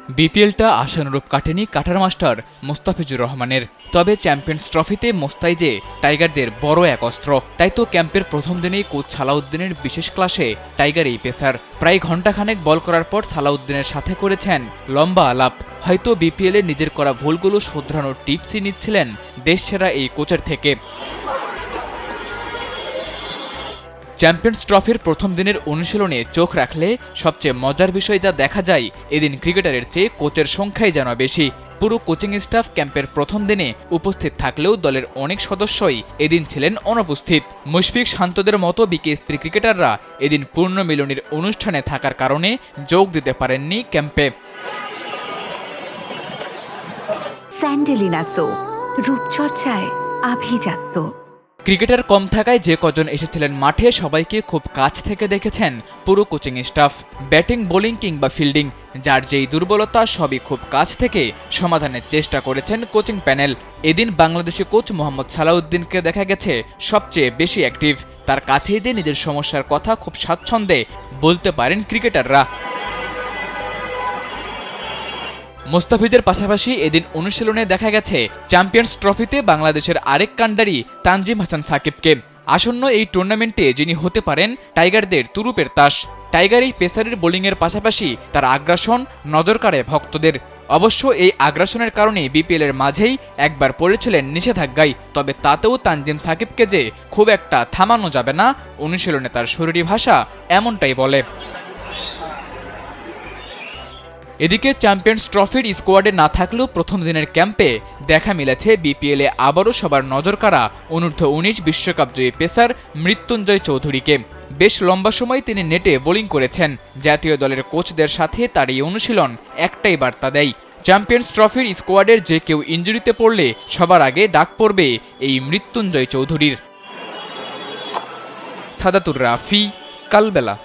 বিপিএলটা আশানুরূপ কাটেনি cutter master Mostafizur রহমানের। তবে চ্যাম্পিয়ন্স ট্রফিতে মোস্তাইজে টাইগারদের বড় এক অস্ত্র। তাই তো ক্যাম্পের প্রথম দিনেই কোচ সালাউদ্দিনের বিশেষ ক্লাসে টাইগার এই পেসার প্রায় ঘণ্টাখানেক বল করার পর সালাউদ্দিনের সাথে করেছেন লম্বা আলাপ। হয়তো বিপিএলে নিজের করা ভুলগুলো শোধরানোর টিপসই নিচ্ছিলেন দেশসেরা এই কোচের থেকে। চ্যাম্পিয়ন্স ট্রফির প্রথম দিনের অনুশীলনে চোখ রাখলে সবচেয়ে মজার বিষয় যা দেখা যায়, এদিন ক্রিকেটারের চেয়ে কোচের সংখ্যাই যেন বেশি। পুরো কোচিং স্টাফ ক্যাম্পের প্রথম দিনে উপস্থিত থাকলেও দলের অনেক সদস্যই এদিন ছিলেন অনুপস্থিত। মুশফিক শান্তদের মতো বিকেএসপির ক্রিকেটাররা এদিন পূর্ণমিলনীর অনুষ্ঠানে থাকার কারণে যোগ দিতে পারেননি ক্যাম্পে। স্যান্ডেলিনা সো, রূপচর্চায় আভিজাত্য। ক্রিকেটার কম থাকায় যে কজন এসেছিলেন মাঠে সবাইকে খুব কাছ থেকে দেখেছেন পুরো কোচিং স্টাফ। ব্যাটিং, বোলিং কিংবা ফিল্ডিং, যার যেই দুর্বলতা সবই খুব কাছ থেকে সমাধানের চেষ্টা করেছেন কোচিং প্যানেল। এদিন বাংলাদেশি কোচ মোহাম্মদ সালাউদ্দিনকে দেখা গেছে সবচেয়ে বেশি অ্যাক্টিভ। তার কাছেই যে নিজের সমস্যার কথা খুব স্বাচ্ছন্দ্যে বলতে পারেন ক্রিকেটাররা। মোস্তাফিজের পাশাপাশি এদিন অনুশীলনে দেখা গেছে চ্যাম্পিয়ন্স ট্রফিতে বাংলাদেশের আরেক কাণ্ডারি তানজিম হাসান সাকিবকে। আসন্ন এই টুর্নামেন্টে যিনি হতে পারেন টাইগারদের তুরুপের তাস। টাইগার এই পেসারের বোলিংয়ের পাশাপাশি তার আগ্রাসন নজর কাড়ে ভক্তদের। অবশ্য এই আগ্রাসনের কারণে বিপিএলের মাঝেই একবার পড়েছিলেন নিষেধাজ্ঞায়। তবে তাতেও তানজিম সাকিবকে যে খুব একটা থামানো যাবে না, অনুশীলনে তার শরীরী ভাষা এমনটাই বলে। এদিকে চ্যাম্পিয়ন্স ট্রফির স্কোয়াডে না থাকলেও প্রথম দিনের ক্যাম্পে দেখা মিলেছে বিপিএলে আবারও সবার নজর কাড়া অনূর্ধ্ব-19 বিশ্বকাপ জয়ী পেসার মৃত্যুঞ্জয় চৌধুরীকে। বেশ লম্বা সময় তিনি নেটে বোলিং করেছেন। জাতীয় দলের কোচদের সাথে তার এই অনুশীলন একটাই বার্তা দেয়, চ্যাম্পিয়ন্স ট্রফির স্কোয়াডের যে কেউ ইনজুরিতে পড়লে সবার আগে ডাক পড়বে এই মৃত্যুঞ্জয় চৌধুরীর। সাদাতুর রাফি, কালবেলা।